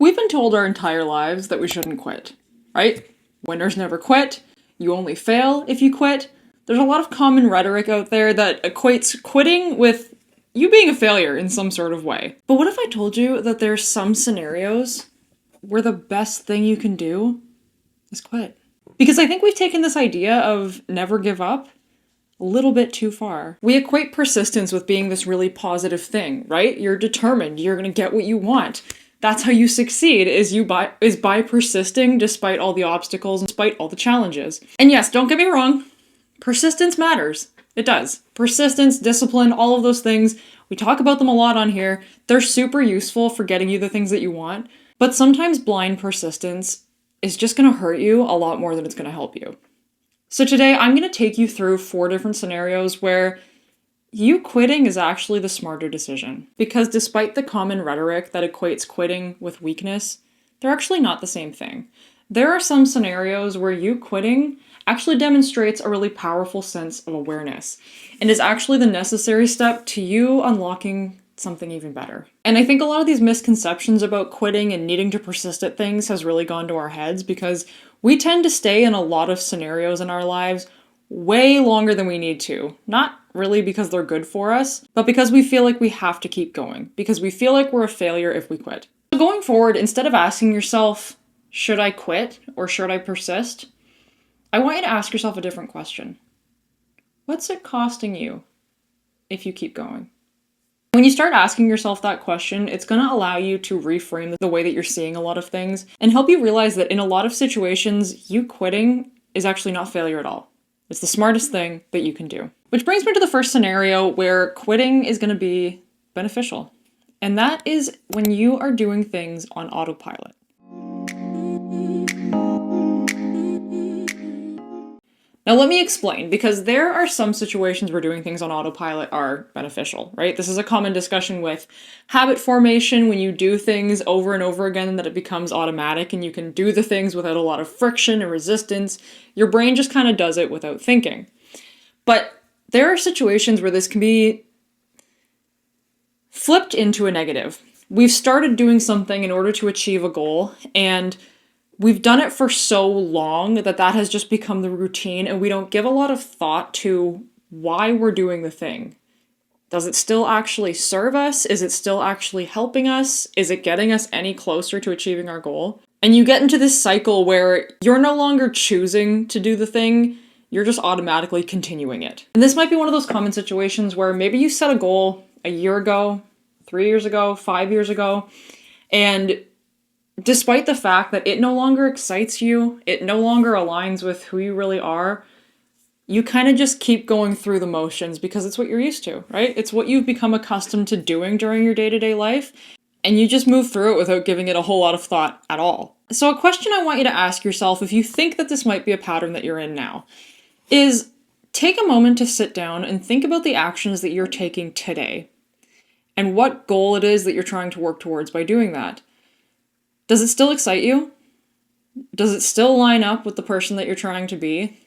We've been told our entire lives that we shouldn't quit, right? Winners never quit. You only fail if you quit. There's a lot of common rhetoric out there that equates quitting with you being a failure in some sort of way. But what if I told you that there's some scenarios where the best thing you can do is quit? Because I think we've taken this idea of never give up a little bit too far. We equate persistence with being this really positive thing, right? You're determined, you're gonna get what you want. That's how you succeed, is by persisting despite all the obstacles and despite all the challenges. And yes, don't get me wrong, persistence matters. It does. Persistence, discipline, all of those things, we talk about them a lot on here. They're super useful for getting you the things that you want, but sometimes blind persistence is just gonna hurt you a lot more than it's gonna help you. So today I'm gonna take you through 4 different scenarios where you quitting is actually the smarter decision. Because despite the common rhetoric that equates quitting with weakness, they're actually not the same thing. There are some scenarios where you quitting actually demonstrates a really powerful sense of awareness and is actually the necessary step to you unlocking something even better. And I think a lot of these misconceptions about quitting and needing to persist at things has really gone to our heads because we tend to stay in a lot of scenarios in our lives way longer than we need to. Not really because they're good for us, but because we feel like we have to keep going, because we feel like we're a failure if we quit. So going forward, instead of asking yourself, should I quit or should I persist? I want you to ask yourself a different question. What's it costing you if you keep going? When you start asking yourself that question, it's going to allow you to reframe the way that you're seeing a lot of things and help you realize that in a lot of situations, you quitting is actually not failure at all. It's the smartest thing that you can do. Which brings me to the first scenario where quitting is going to be beneficial. And that is when you are doing things on autopilot. Now let me explain, because there are some situations where doing things on autopilot are beneficial, right? This is a common discussion with habit formation, when you do things over and over again that it becomes automatic and you can do the things without a lot of friction and resistance. Your brain just kind of does it without thinking. But there are situations where this can be flipped into a negative. We've started doing something in order to achieve a goal, and we've done it for so long that has just become the routine, and we don't give a lot of thought to why we're doing the thing. Does it still actually serve us? Is it still actually helping us? Is it getting us any closer to achieving our goal? And you get into this cycle where you're no longer choosing to do the thing, you're just automatically continuing it. And this might be one of those common situations where maybe you set a goal a year ago, 3 years ago, 5 years ago, and despite the fact that it no longer excites you, it no longer aligns with who you really are, you kind of just keep going through the motions because it's what you're used to, right? It's what you've become accustomed to doing during your day-to-day life, and you just move through it without giving it a whole lot of thought at all. So a question I want you to ask yourself, if you think that this might be a pattern that you're in now, is take a moment to sit down and think about the actions that you're taking today and what goal it is that you're trying to work towards by doing that. Does it still excite you? Does it still line up with the person that you're trying to be?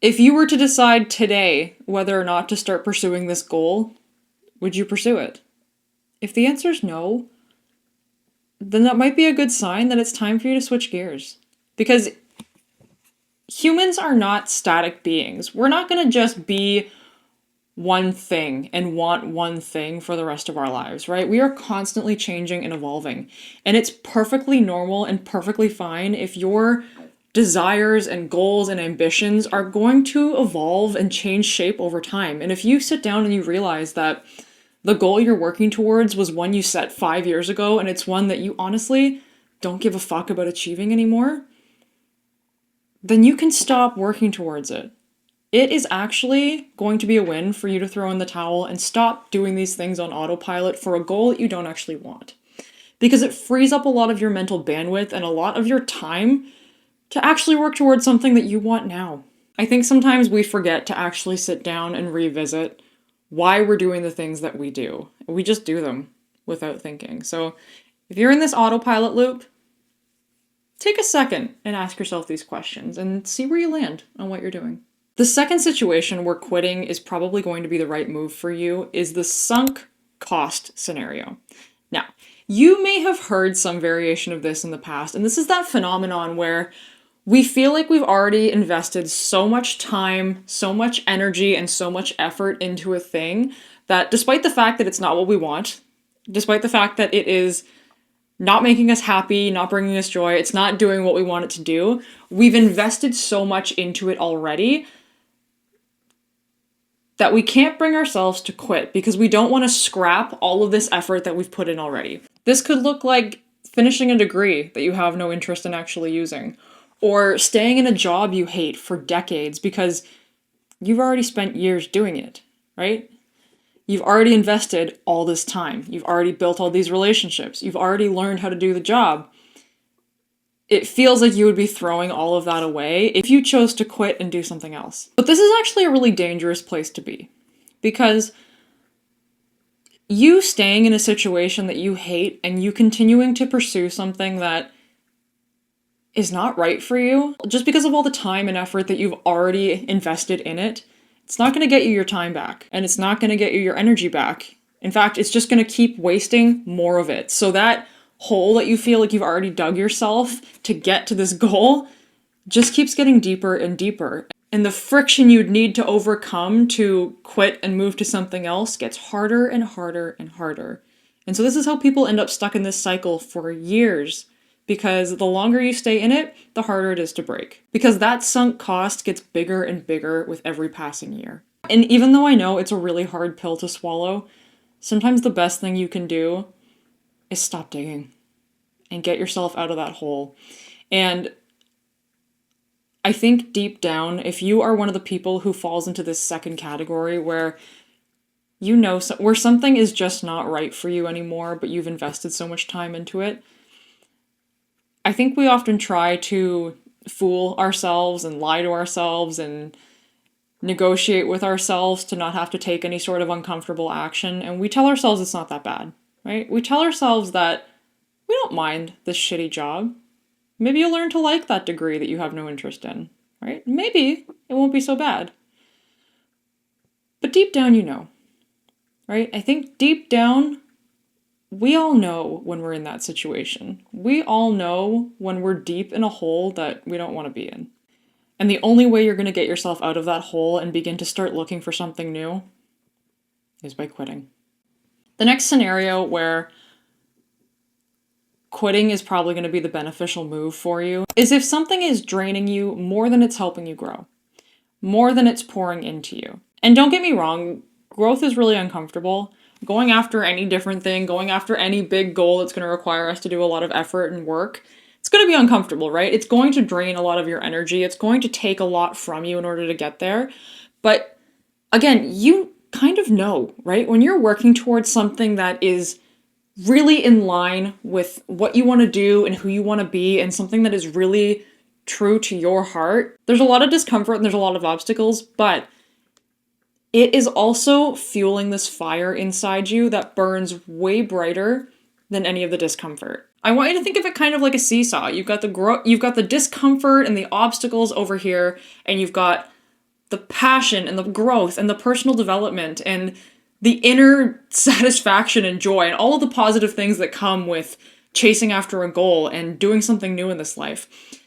If you were to decide today whether or not to start pursuing this goal, would you pursue it? If the answer is no, then that might be a good sign that it's time for you to switch gears. Because humans are not static beings. We're not going to just be one thing and want one thing for the rest of our lives, right? We are constantly changing and evolving. And it's perfectly normal and perfectly fine if your desires and goals and ambitions are going to evolve and change shape over time. And if you sit down and you realize that the goal you're working towards was one you set 5 years ago and it's one that you honestly don't give a fuck about achieving anymore, then you can stop working towards it. It is actually going to be a win for you to throw in the towel and stop doing these things on autopilot for a goal that you don't actually want. Because it frees up a lot of your mental bandwidth and a lot of your time to actually work towards something that you want now. I think sometimes we forget to actually sit down and revisit why we're doing the things that we do. We just do them without thinking. So if you're in this autopilot loop, take a second and ask yourself these questions and see where you land on what you're doing. The second situation where quitting is probably going to be the right move for you is the sunk cost scenario. Now, You may have heard some variation of this in the past, and this is that phenomenon where we feel like we've already invested so much time, so much energy, and so much effort into a thing that despite the fact that it's not what we want, despite the fact that it is not making us happy, not bringing us joy, it's not doing what we want it to do, we've invested so much into it already that we can't bring ourselves to quit because we don't want to scrap all of this effort that we've put in already. This could look like finishing a degree that you have no interest in actually using, or staying in a job you hate for decades because you've already spent years doing it, right? You've already invested all this time. You've already built all these relationships. You've already learned how to do the job. It feels like you would be throwing all of that away if you chose to quit and do something else. But this is actually a really dangerous place to be, because you staying in a situation that you hate and you continuing to pursue something that is not right for you, just because of all the time and effort that you've already invested in it, it's not going to get you your time back, and it's not going to get you your energy back. In fact, it's just going to keep wasting more of it. So that hole that you feel like you've already dug yourself to get to this goal just keeps getting deeper and deeper. And the friction you'd need to overcome to quit and move to something else gets harder and harder and harder. And so this is how people end up stuck in this cycle for years, because the longer you stay in it, the harder it is to break. Because that sunk cost gets bigger and bigger with every passing year. And even though I know it's a really hard pill to swallow, sometimes the best thing you can do is stop digging and get yourself out of that hole. And I think deep down, if you are one of the people who falls into this second category where you know where something is just not right for you anymore, but you've invested so much time into it, I think we often try to fool ourselves and lie to ourselves and negotiate with ourselves to not have to take any sort of uncomfortable action. And we tell ourselves it's not that bad, right? We tell ourselves that we don't mind this shitty job. Maybe you'll learn to like that degree that you have no interest in, right? Maybe it won't be so bad. But deep down, you know, right? I think deep down, we all know when we're in that situation. We all know when we're deep in a hole that we don't want to be in. And the only way you're going to get yourself out of that hole and begin to start looking for something new is by quitting. The next scenario where quitting is probably going to be the beneficial move for you is if something is draining you more than it's helping you grow, more than it's pouring into you. And don't get me wrong, growth is really uncomfortable. Going after any different thing, going after any big goal that's going to require us to do a lot of effort and work, it's going to be uncomfortable, right? It's going to drain a lot of your energy. It's going to take a lot from you in order to get there. But again, you kind of know, right? When you're working towards something that is really in line with what you want to do and who you want to be, and something that is really true to your heart, there's a lot of discomfort and there's a lot of obstacles, but it is also fueling this fire inside you that burns way brighter than any of the discomfort. I want you to think of it kind of like a seesaw. You've got the discomfort and the obstacles over here, and you've got the passion and the growth and the personal development and the inner satisfaction and joy and all of the positive things that come with chasing after a goal and doing something new in this life.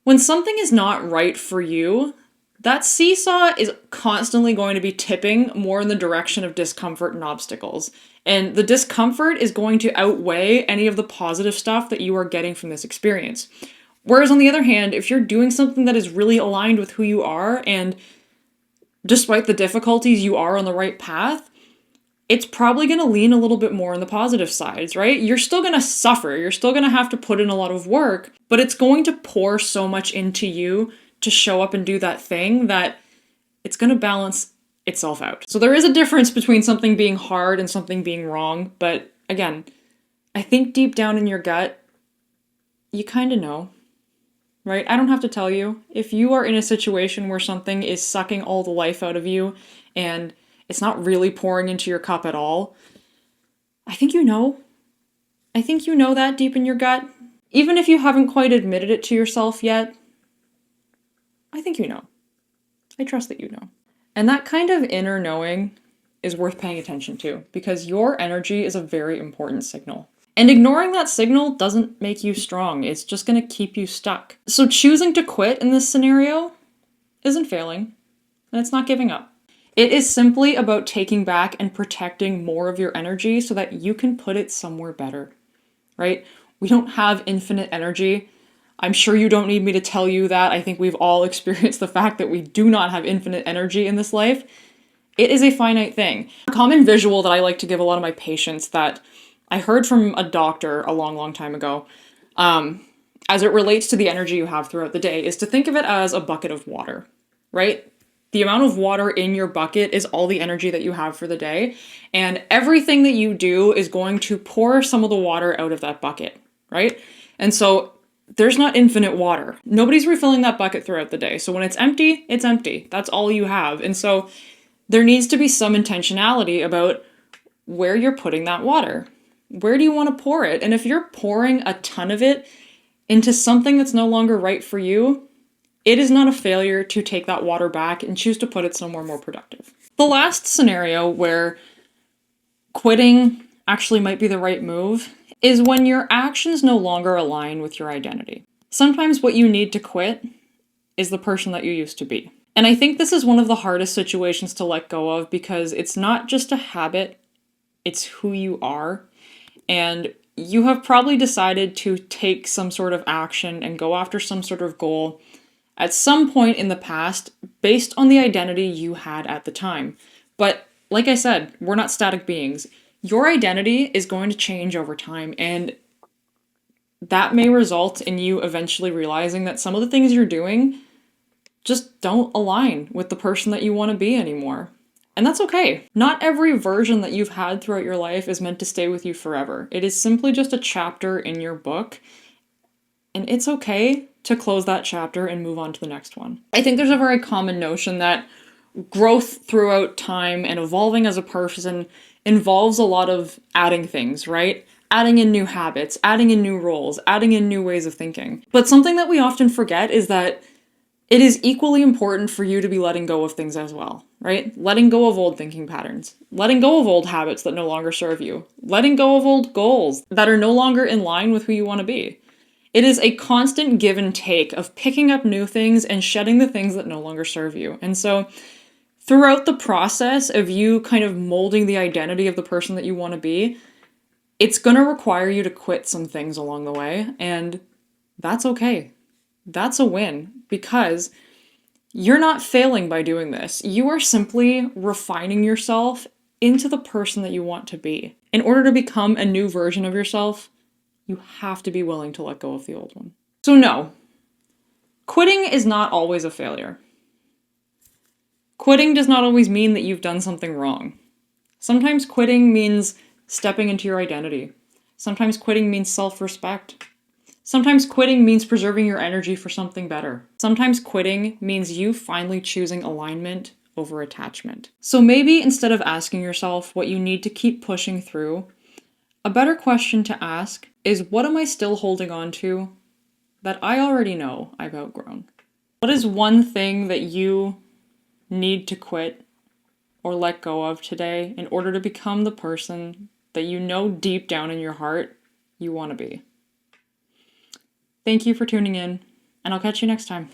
When something is not right for you, that seesaw is constantly going to be tipping more in the direction of discomfort and obstacles. And the discomfort is going to outweigh any of the positive stuff that you are getting from this experience. Whereas on the other hand, if you're doing something that is really aligned with who you are, and despite the difficulties you are on the right path, it's probably going to lean a little bit more on the positive sides, right? You're still going to suffer. You're still going to have to put in a lot of work, but it's going to pour so much into you to show up and do that thing that it's going to balance itself out. So there is a difference between something being hard and something being wrong. But again, I think deep down in your gut, you kind of know, right? I don't have to tell you. If you are in a situation where something is sucking all the life out of you and it's not really pouring into your cup at all, I think you know. I think you know that deep in your gut. Even if you haven't quite admitted it to yourself yet, I think you know. I trust that you know. And that kind of inner knowing is worth paying attention to, because your energy is a very important signal. And ignoring that signal doesn't make you strong. It's just going to keep you stuck. So choosing to quit in this scenario isn't failing, and it's not giving up. It is simply about taking back and protecting more of your energy so that you can put it somewhere better, right? We don't have infinite energy. I'm sure you don't need me to tell you that. I think we've all experienced the fact that we do not have infinite energy in this life. It is a finite thing. A common visual that I like to give a lot of my patients that I heard from a doctor a long, long time ago, as it relates to the energy you have throughout the day, is to think of it as a bucket of water, right? The amount of water in your bucket is all the energy that you have for the day, and everything that you do is going to pour some of the water out of that bucket, right? And so there's not infinite water. Nobody's refilling that bucket throughout the day. So when it's empty, it's empty. That's all you have. And so there needs to be some intentionality about where you're putting that water. Where do you want to pour it? And if you're pouring a ton of it into something that's no longer right for you, it is not a failure to take that water back and choose to put it somewhere more productive. The last scenario where quitting actually might be the right move is when your actions no longer align with your identity. Sometimes what you need to quit is the person that you used to be. And I think this is one of the hardest situations to let go of because it's not just a habit, it's who you are. And you have probably decided to take some sort of action and go after some sort of goal at some point in the past based on the identity you had at the time. But like I said, we're not static beings. Your identity is going to change over time, and that may result in you eventually realizing that some of the things you're doing just don't align with the person that you want to be anymore. And that's okay. Not every version that you've had throughout your life is meant to stay with you forever. It is simply just a chapter in your book, and it's okay to close that chapter and move on to the next one. I think there's a very common notion that growth throughout time and evolving as a person involves a lot of adding things, right? Adding in new habits, adding in new roles, adding in new ways of thinking. But something that we often forget is that it is equally important for you to be letting go of things as well, right? Letting go of old thinking patterns, letting go of old habits that no longer serve you, letting go of old goals that are no longer in line with who you want to be. It is a constant give and take of picking up new things and shedding the things that no longer serve you. And so throughout the process of you kind of molding the identity of the person that you want to be, it's going to require you to quit some things along the way, and that's okay. That's a win because you're not failing by doing this. You are simply refining yourself into the person that you want to be. In order to become a new version of yourself, you have to be willing to let go of the old one. So no, quitting is not always a failure. Quitting does not always mean that you've done something wrong. Sometimes quitting means stepping into your identity. Sometimes quitting means self-respect. Sometimes quitting means preserving your energy for something better. Sometimes quitting means you finally choosing alignment over attachment. So maybe instead of asking yourself what you need to keep pushing through, a better question to ask is, what am I still holding on to that I already know I've outgrown? What is one thing that you need to quit or let go of today in order to become the person that you know deep down in your heart you want to be? Thank you for tuning in, and I'll catch you next time.